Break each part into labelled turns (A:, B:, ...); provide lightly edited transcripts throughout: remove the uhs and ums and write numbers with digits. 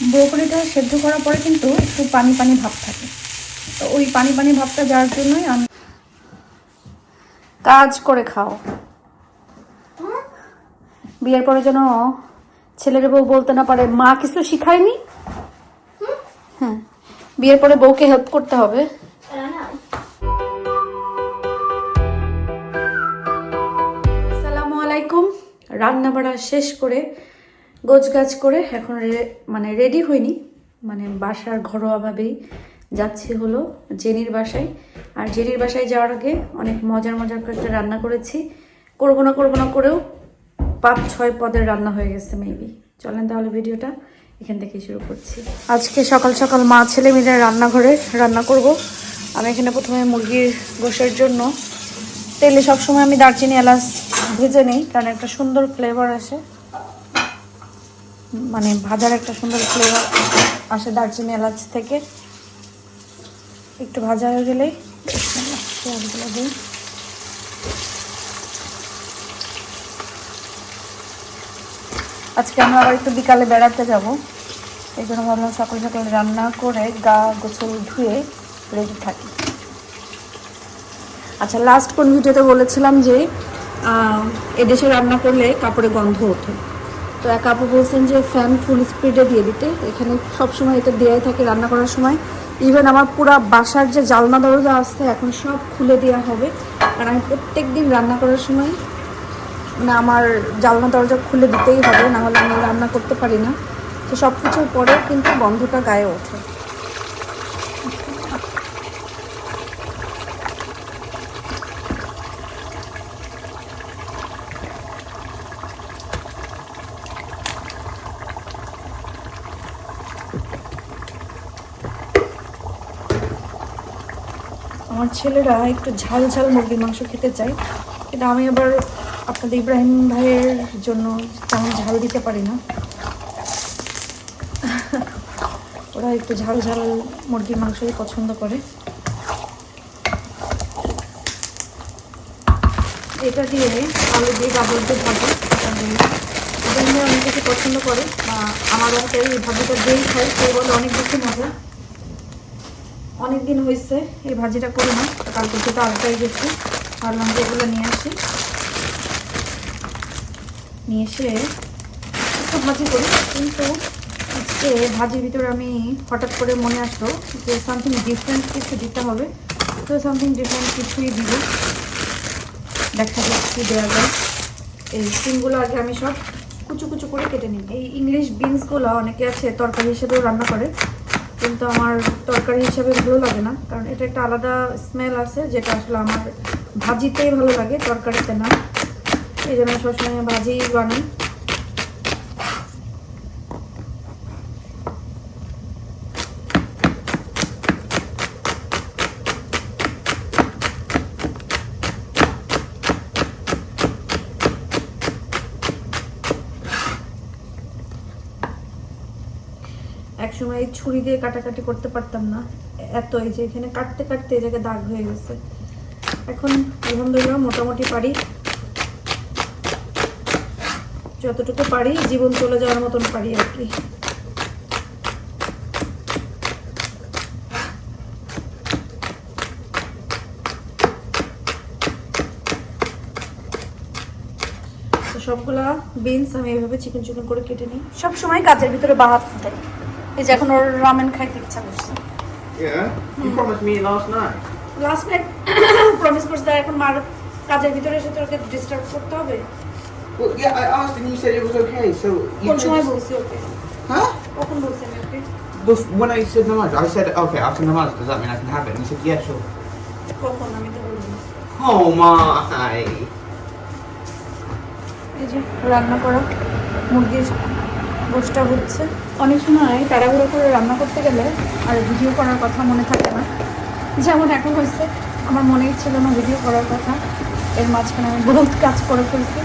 A: ব্রোকলিটা সেদ্ধ করার পরে কিন্তু একটু পানি পানি ভাব থাকে, তো ওই পানি পানি ভাবটা যাওয়ার জন্যই আমি কাজ করে খাও। বিয়ের পরে যেন ছেলের বউ বলতে না পারে মা কিছু শিখায়নি। হ্যাঁ, বিয়ের পরে বউকে হেল্প করতে হবে। আসসালামু আলাইকুম। রান্না বাড়া শেষ করে গোছগাছ করে এখন রেডি হইনি, বাসার ঘরোয়াভাবেই যাচ্ছি হলো জেনির বাসায়। আর জেনির বাসায় যাওয়ার আগে অনেক মজার মজার করে একটা রান্না করেছি, করবো না করেও 5-6 পদের রান্না হয়ে গেছে মেবি। চলেন তাহলে ভিডিওটা এখান থেকে শুরু করছি। আজকে সকাল সকাল মা ছেলে মিলে রান্নাঘরে রান্না করব। আমি এখানে প্রথমে মুরগির গোশের জন্য তেলে সবসময় আমি দারচিনি এলাচ ভেজে নিই, কারণ একটা সুন্দর ফ্লেভার আসে, ভাজার একটা সুন্দর ফ্লেভার আসে দারচিনি এলাচ থেকে। একটু ভাজা হয়ে গেলেই পেঁয়াজগুলো দিই। আজকে আমরা আবার একটু বিকালে বেড়াতে যাব, এই জন্য ভাবলাম সকাল সকাল রান্না করে গা গোসল ধুয়ে রেডি থাকি। আচ্ছা, লাস্ট কোন ভিডিওতে বলেছিলাম যে এদেশে রান্না করলে কাপড়ে গন্ধ ওঠে, তো এক আপু বলছেন যে ফ্যান ফুল স্পিডে দিয়ে দিতে। এখানে সবসময় এটা দেওয়াই থাকে রান্না করার সময়। ইভেন আমার পুরা বাসার যে জানলা দরজা আসছে এখন সব খুলে দেওয়া হবে, কারণ আমি প্রত্যেক দিন রান্না করার সময় আমার জানলা দরজা খুলে দিতেই হবে, না হলে আমি রান্না করতে পারি না। তো সব কিছুর পরেও কিন্তু গন্ধটা গায়ে ওঠে। আমার ছেলেরা একটু ঝাল ঝাল মুরগির মাংস খেতে চায়, কিন্তু আমি আবার আপনাদের ইব্রাহিম ভাইয়ের জন্য তেমন ঝাল দিতে পারি না। ওরা একটু ঝাল ঝাল মুরগির মাংসই পছন্দ করে। এটা দিয়ে আলু দিয়ে গাজর দিয়ে ভাজি ইব্রাহিম অনেক বেশি পছন্দ করে, বা আমার বাসায় এই ভাজিটা দিয়েই খাই, সেই বলে অনেক বেশি মজা। অনেক দিন হয়েছে এই ভাজিটা করি না, কালকে যেটা আলটাই গেছি, ভাবলাম যে এগুলো নিয়ে এসে একটু ভাজি করি। কিন্তু আজকে ভাজির ভিতরে আমি হঠাৎ করে মনে আসলো যে সামথিং ডিফারেন্ট কিছু দিতে হবে, তো সামথিং ডিফারেন্ট কিছুই দিব। দেখা যাক কি দেওয়া যায়। এই সিমগুলো আগে আমি সব কুচু কুচু করে কেটে নিই। এই ইংলিশ বিনসগুলো অনেকে আছে তরকারি হিসেবেও রান্না করে, কিন্তু আমার তরকারি হিসেবে ভালো লাগে না, কারণ এটা একটা আলাদা স্মেল আছে যেটা আসলে আমার ভাজিতেই ভালো লাগে, তরকারিতে না। এই জন্য সবসময় ভাজি বানাই। একসময় এই ছুরি দিয়ে কাটাকাটি করতে পারতাম না এত, এই যে এখানে কাটতে কাটতে এই জায়গায় দাগ হয়ে গেছে। এখন আলহামদুলিল্লাহ মোটামুটি পারি, যতটুকু পারি জীবন চলে যাওয়ার মতন পারি আর কি। সবগুলা বিনস আমি এইভাবে চিকেন চিকেন করে কেটে নিই। সবসময় কাজের ভিতরে বাহাত দেয়। এই যে এখন ওর রামেন খাইতে ইচ্ছা করছে।
B: Yeah, you promised me last night.
A: Last night promise করছে, এখন মার কাজের ভিতরে এসে তোকে ডিস্টার্ব করতে হবে।
B: Well, yeah, I asked and you said it was okay, so you
A: কোন সময়
B: just...
A: বলছি ওকে?
B: Huh?
A: কখন বলছি আমি ওকে?
B: When I said namaz, I said, okay, after namaz, does that mean I can have it? And you said, yeah, sure.
A: কখন আমি তো বলবো।
B: Oh my.
A: এই যে রান্না করা মুরগির গোশটা হচ্ছে। অনেক সময় তাড়াহুড়ো করে রান্না করতে গেলে আর ভিডিও করার কথা মনে থাকে না, যেমন এখন হয়েছে আমার মনেই ছিল না ভিডিও করার কথা, এর মাঝখানে আমি বহুত কাজ করে ফেলছি।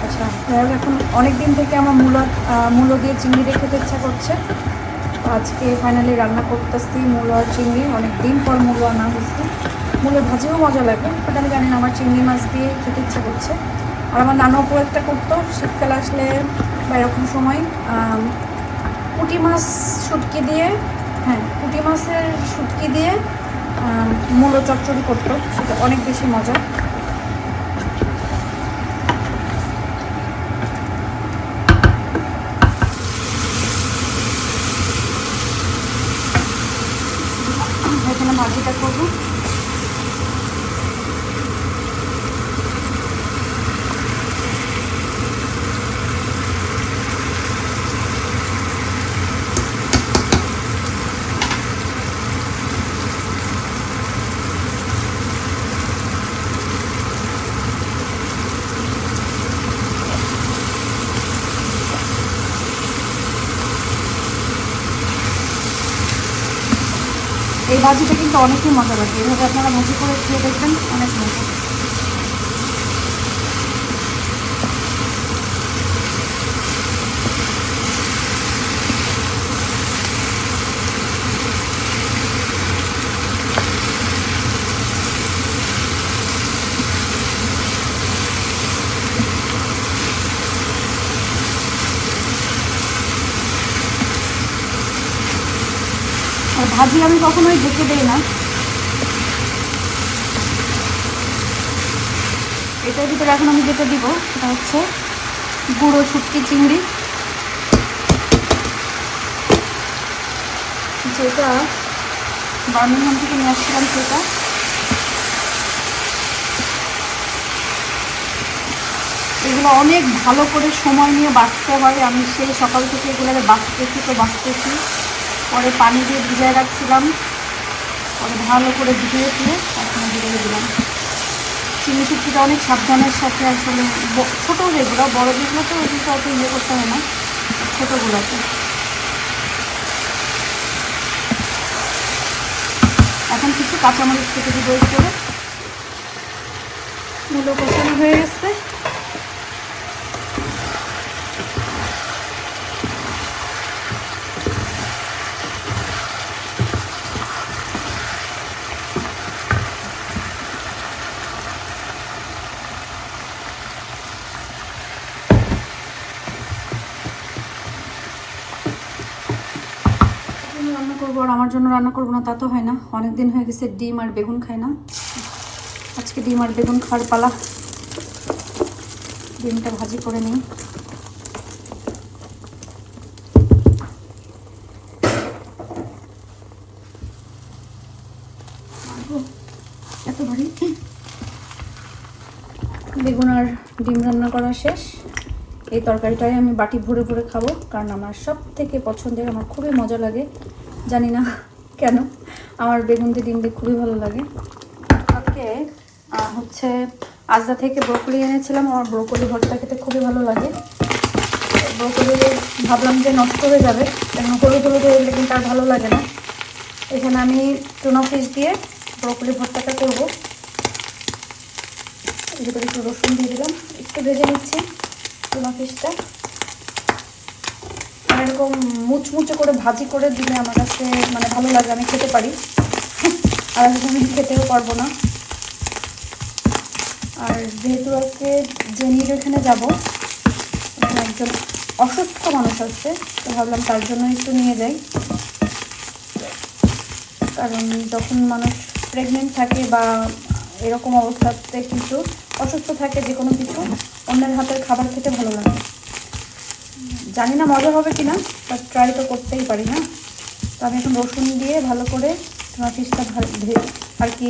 A: আচ্ছা, এখন অনেক দিন থেকে আমার মূলো দিয়ে চিংড়ি দিয়ে খেতে ইচ্ছা করছে, আজকে ফাইনালি রান্না করতেছি মূলো আর চিংড়ি। অনেক দিন পর মূলো আনা হয়েছে, মূলো ভাজিও মজা লাগে, বাট আমি জানি না আমার চিংড়ি মাছ দিয়ে খেতে ইচ্ছা করছে। আর আমার নানু আপু একটা করতো শীতকাল আসলে বা এরকম সময় পুঁটি মাছ শুটকি দিয়ে, হ্যাঁ পুঁটি মাছের শুটকি দিয়ে মূলো চচ্চড়ি করতো, সেটা অনেক বেশি মজা। এখানে ভাজিটা করবো। এই ভাজিটা কিন্তু অনেকই মজা লাগে, এভাবে আপনারা ভাজি করে খেয়ে দেখবেন, অনেক মজা। আর ভাজি আমি কখনোই ঢেকে দেই না। এটার ভিতরে এখন আমি যেটা দিব সেটা হচ্ছে গুঁড়ো শুটকি চিংড়ি, যেটা বার্মিংহাম থেকে নিয়ে আসছিলাম সেটা। এগুলো অনেক ভালো করে সময় নিয়ে বাছতে হয়, আমি সেই সকাল থেকে এগুলোকে বাছতেছি। পরে পানি দিয়ে ভিজায় রাখছিলাম, পরে ভালো করে ধুয়ে এখন ভিতরে দিলাম। চিনি শুটকিটা অনেক সাবধানের সাথে আসলে, ছোটো যেগুলো, বড় যেগুলো তো ওইগুলো অত ইয়ে করতে হয় না, ছোটোগুলোতে। এখন কিছু কাঁচামরিচ কেটে দিব করে। মূলো কষানো হয়ে গেছে। রান্না করবো, আর আমার জন্য রান্না করবো না তা তো হয় না, অনেক দিন হয়ে গেছে ডিম আর বেগুন খাই না। আজকে ডিম আর বেগুন খাওয়ার পালা। ডিমটা ভাজি করে নিই। এত ভারী। বেগুন আর ডিম রান্না করা শেষ। এই তরকারিটাই আমি বাটি ভরে ভরে খাবো, কারণ আমার সব থেকে পছন্দের, আমার খুবই মজা লাগে, জানি না কেন, আমার বেগুন দিয়ে ডিম দিয়ে খুবই ভালো লাগে। কালকে হচ্ছে আজদা থেকে ব্রোকলি এনেছিলাম, আমার ব্রোকলি ভর্তা খেতে খুবই ভালো লাগে। ব্রোকলি ভাবলাম যে নষ্ট হয়ে যাবে, কারণ হলুদ হলুদ হয়ে গেলে কিন্তু আর ভালো লাগে না। এখানে আমি টুনা ফিশ দিয়ে ব্রোকলি ভর্তাটা করবো। এর ভিতরে একটু রসুন দিয়ে দিলাম, একটু ভেজে নিচ্ছি টুনা ফিশটা। আর এরকম মুচমুচে করে ভাজি করে দিলে আমার কাছে মানে ভালো লাগে, আমি খেতে পারি। আর আমি খেতেও পারবো না। আর যেহেতু আজকে জেনির ওখানে যাবো, ওখানে একজন অসুস্থ মানুষ আছে, তো ভাবলাম তার জন্য একটু নিয়ে যাই। কারণ যখন মানুষ প্রেগনেন্ট থাকে বা এরকম অবস্থাতে কিছু অসুস্থ থাকে, যে কোনো কিছু অন্যের হাতের খাবার খেতে ভালো লাগে। জানি না মজা হবে কিনা, বাট ট্রাই তো করতেই পারি না। তো আমি এখন রসুন দিয়ে ভালো করে টুনা ফিশটা আর কি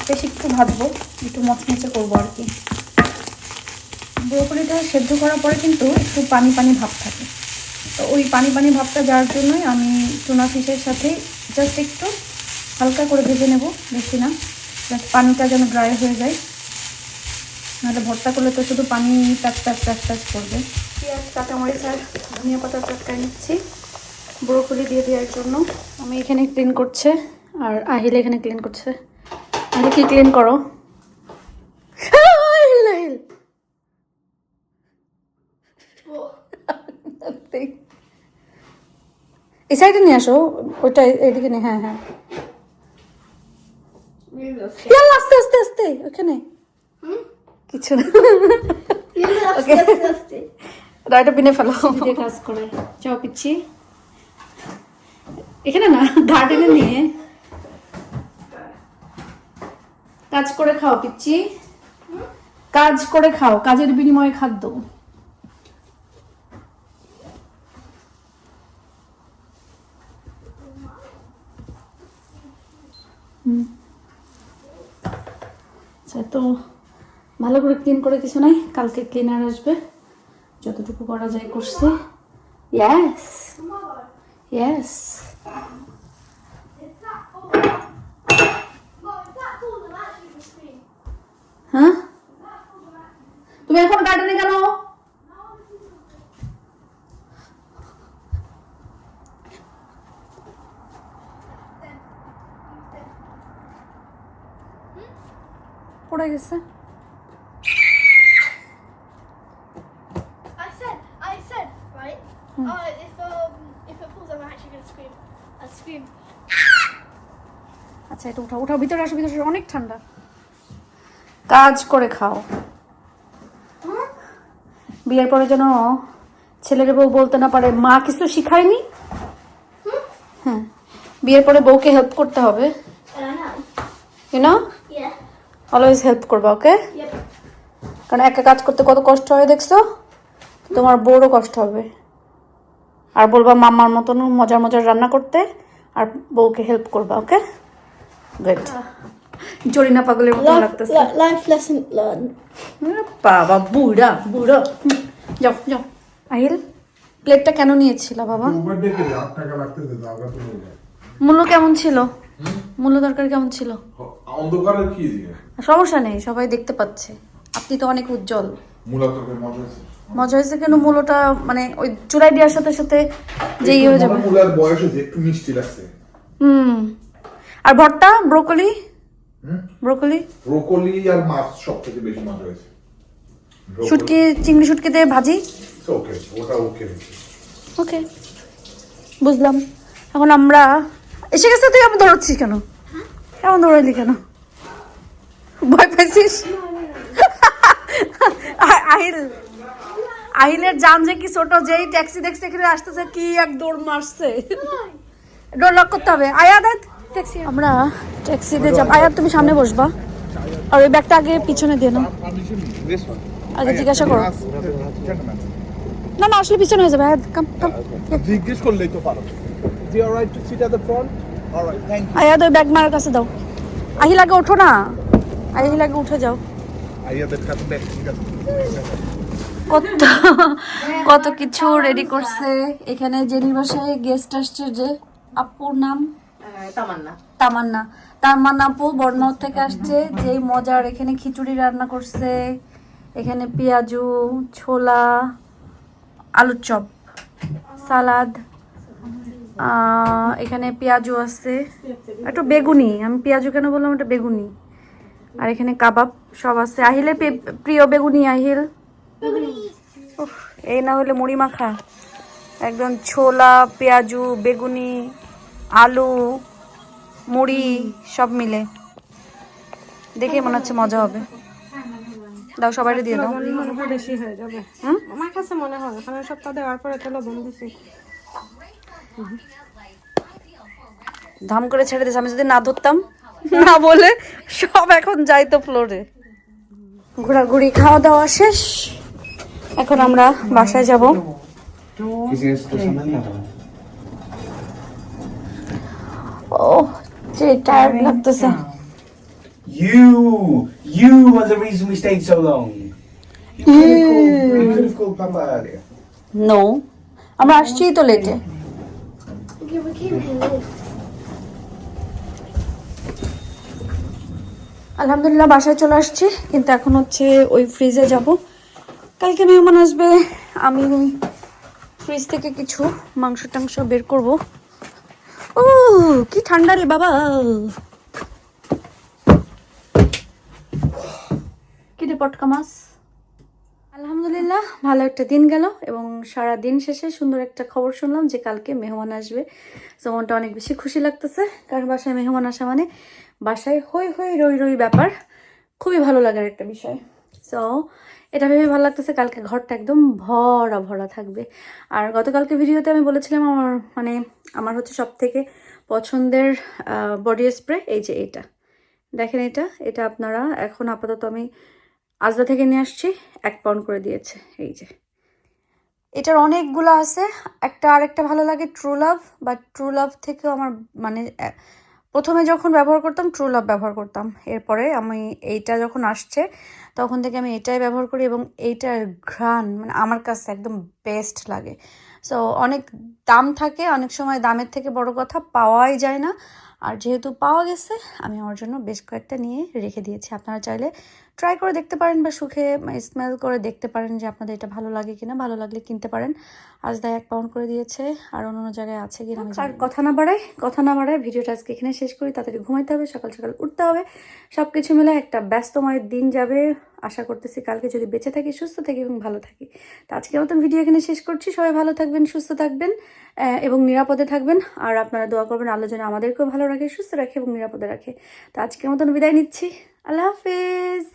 A: বেশ একটু ভাজবো, একটু মচমচে করবো আর কি। ব্রোকলিটা সেদ্ধ করার পরে কিন্তু একটু পানি পানি ভাব থাকে, তো ওই পানি পানি ভাবটা যাওয়ার জন্যই আমি টুনা ফিশের সাথে জাস্ট একটু হালকা করে ভেজে নেব, বেশি না, জাস্ট পানিটা যেন ড্রাই হয়ে যায়। নাহলে ভর্তা করলে তো শুধু পানি টাচ টাচ টাচ টাচ করবে। পেঁয়াজ, কাঁচামরিচ আর ধনিয়া পাতা চটকায় নিচ্ছি ব্রোকলি দিয়ে দেওয়ার জন্য। আমি এখানে ক্লিন করছে, আর আহিল এখানে ক্লিন করছে। আমি কি ক্লিন করো? এই সাইডে নিয়ে আসো, ওইটা এইদিকে নিয়ে। হ্যাঁ হ্যাঁ, আস্তে আস্তে আস্তে, ওখানে কিছু না, এটা বিনে ফেলো। কাজ করে চাও পিচ্ছি। এখানে না, গার্ডেনে নিয়ে কাজ করে খাও পিচ্ছি, কাজ করে খাও, কাজের বিনিময়ে খাদ্য। তো ভালো করে ক্লিন করে কিছু নাই, কালকে ক্লিনার আসবে, যতটুকু করা যায় করছি। Yes yes. হ্যাঁ, তুমি এখন গার্ডেনে কেন? পড়ে গেছে।
C: I said, right? If it falls, I'm actually gonna scream. I'll scream.
A: আচ্ছা, এটা উঠাও উঠাও, ভিতরে আসো, ভিতরে আসো, অনেক ঠান্ডা। কাজ করে খাও। বিয়ের পরে যেন ছেলের বউ বলতে না পারে মা কিছু শিখায়নি। হ্যাঁ, বিয়ের পরে বউকে হেল্প করতে হবে,
C: I know.
A: You know,
C: Yeah.
A: Always help করবা, ওকে?
C: Yep.
A: কারণ একা কাজ করতে কত কষ্ট হয় দেখছো, তোমার বউরও কষ্ট হবে। আর বলবা মাম্মার মতন মজার মজার রান্না করতে, আর বউকে হেল্প করবা, ওকে? গুড। জরিনা পাগলের মতো লাগতেছে।
C: Life lesson learned.
A: বাবা বুড়া বুড়ো। যাও যাও। আহিল, প্লেটটা কেন নিয়েছিল বাবা? মূল্য কেমন ছিল? মূল্য তরকারি কেমন ছিল?
D: অন্ধকারের কি দিয়ে
A: সমস্যা নেই, সবাই দেখতে পাচ্ছে, আপনি তো অনেক উজ্জ্বল।
D: মূলা তরকারি মজা হয়েছে।
A: মজা হয়েছে কেন? মূলটা মানে ওই চুলাই দেওয়ার সাথে সাথে যে ইয়ে হয়ে যাবে।
D: মূলার বয়স হয়েছে, একটু মিষ্টি লাগছে।
A: আর ভর্তা, ব্রোকলি, ব্রোকলি,
D: ব্রোকলি আর মাছ সব থেকে বেশি মজা হয়েছে।
A: শুটকি, চিংড়ি শুটকি দিয়ে ভাজি।
D: ওকে, ওটা ওকে।
A: ওকে, বুঝলাম। এখন আমরা এসে গেছে, তুই আমি দৌড়াচ্ছিস কেন? কেমন দৌড়াইলি কেন? ভয় পাইছিস? আহিল, আহিলের জান যে কি ছোট, যেই ট্যাক্সি দেখছে এখানে আসতেছে কি এক দৌড় মারছে। ডোর লক করতে হবে। আয়া দেখ ট্যাক্সি, আমরা ট্যাক্সিতে যাব। আয়া তুমি সামনে বসবা, আর ওই ব্যাগটা আগে পিছনে দিয়ে নাও। আগে জিজ্ঞাসা করো। না না, আসলে পিছনে হয়ে যাবে। কাম কাম।
D: জিজ্ঞেস করলেই তো পারো। জি alright to sit at the front. Alright, thank you.
A: আয়া, ওই ব্যাগ মার কাছে দাও। আহিল আগে ওঠো না, আহিল আগে উঠে যাও।
D: আইয়াদের কাছে ব্যাগ ঠিক আছে।
A: কত কত কিছু রেডি করছে এখানে। জেনির বাসায় গেস্ট আসছে, যে আপুর নাম তামান্না। তামান্না, তামান্না আপু বর্ণাউথ থেকে আসছে। যেই মজার এখানে খিচুড়ি রান্না করছে, এখানে পেঁয়াজু, ছোলা, আলুর চপ, সালাদ, এখানে পেঁয়াজু আছে, একটু বেগুনি। আমি পেঁয়াজু কেন বললাম, এটা বেগুনি। আর এখানে কাবাব সব আছে। আহিলের প্রিয় বেগুনি। আহিল, উফ, এই না হলে মুড়ি মাখা, একদম ছোলা, পেঁয়াজু, বেগুনি, আলু, মুড়ি সব মিলে দেখে মনে হচ্ছে মজা হবে। দাও, সবাই দিয়ে দাও।
E: বেশি হয়ে যাবে আমার কাছে মনে হয়, এখানে সপ্তাহ দেওয়ার পরে তো লবণ দিছি।
A: ধাম করে ছেড়ে দিয়েছে। আমি যদি না ধরতাম, না বলে সব এখন যাইতো ফ্লোরে। ঘোরাঘুরি, খাওয়া দাওয়া শেষ, এখন আমরা বাসায় যাব। ও, যে টায়ার্ড লাগতেছে।
F: You are the reason we stayed so long.
D: You could have called Papa earlier.
A: No, আমরা আসছি তো লেটে।
C: Okay, we came here late.
A: আলহামদুলিল্লাহ বাসায় চলে আসছি, কিন্তু এখন হচ্ছে ওই ফ্রিজে যাব। কালকে মেহমান আসবে, আমি ফ্রিজ থেকে কিছু মাংস টাংস বের করব। ও কি ঠান্ডা রে বাবা। কি রে পটকা মাছ। আলহামদুলিল্লাহ ভালো একটা দিন গেল, এবং সারা দিন শেষে সুন্দর একটা খবর শুনলাম যে কালকে মেহমান আসবে। তো মনটা অনেক বেশি খুশি লাগতেছে, কারণ বাসায় মেহমান আসা মানে বাসায় হই হই রই রই ব্যাপার, খুবই ভালো লাগার একটা বিষয়। সো এটা ভেবে ভালো লাগতেছে, কালকে ঘরটা একদম ভরা ভরা থাকবে। আর গতকালকে ভিডিওতে আমি বলেছিলাম আমার হচ্ছে সব থেকে পছন্দের বডি স্প্রে এই যে এটা দেখেন, এটা আপনারা এখন আপাতত আমি আজদা থেকে নিয়ে আসছি, 1 পাউন্ড করে দিয়েছে। এই যে এটার অনেকগুলো আছে, আরেকটা ভালো লাগে true love, but true love থেকেও আমার প্রথমে যখন ব্যবহার করতাম ট্রু লাভ ব্যবহার করতাম, এরপরে আমি এইটা যখন আসছে তখন থেকে আমি এটাই ব্যবহার করি এবং এইটার ঘ্রাণ আমার কাছে একদম বেস্ট লাগে। সো অনেক দাম থাকে, অনেক সময় দামের থেকে বড় কথা পাওয়াই যায় না, আর যেহেতু পাওয়া গেছে আমি আমার জন্য বেশ কয়েকটা নিয়ে রেখে দিয়েছি। আপনারা চাইলে ট্রাই করে দেখতে পারেন বা সুখে স্মেল করে দেখতে পারেন যে আপনাদের এটা ভালো লাগে কিনা, ভালো লাগলে কিনতে পারেন। আজ 1 পাউন্ড করে দিয়েছে, আর অন্য জায়গায় আছে কিনা। আর কথা না বাড়ায় ভিডিওটা আজকে এখানে শেষ করি। তাড়াতাড়ি ঘুমাইতে হবে, সকাল সকাল উঠতে হবে, সব কিছু মিলে একটা ব্যস্তময় দিন যাবে। আশা করতেছি কালকে যদি বেঁচে থাকি, সুস্থ থাকি এবং ভালো থাকি। তো আজকের মতন ভিডিও এখানে শেষ করছি। সবাই ভালো থাকবেন, সুস্থ থাকবেন এবং নিরাপদে থাকবেন। আর আপনারা দোয়া করবেন আল্লাহ যেন আমাদেরকেও ভালো রাখে, সুস্থ রাখে এবং নিরাপদে রাখে। তো আজকের মতন বিদায় নিচ্ছি। আল্লাহ হাফেজ।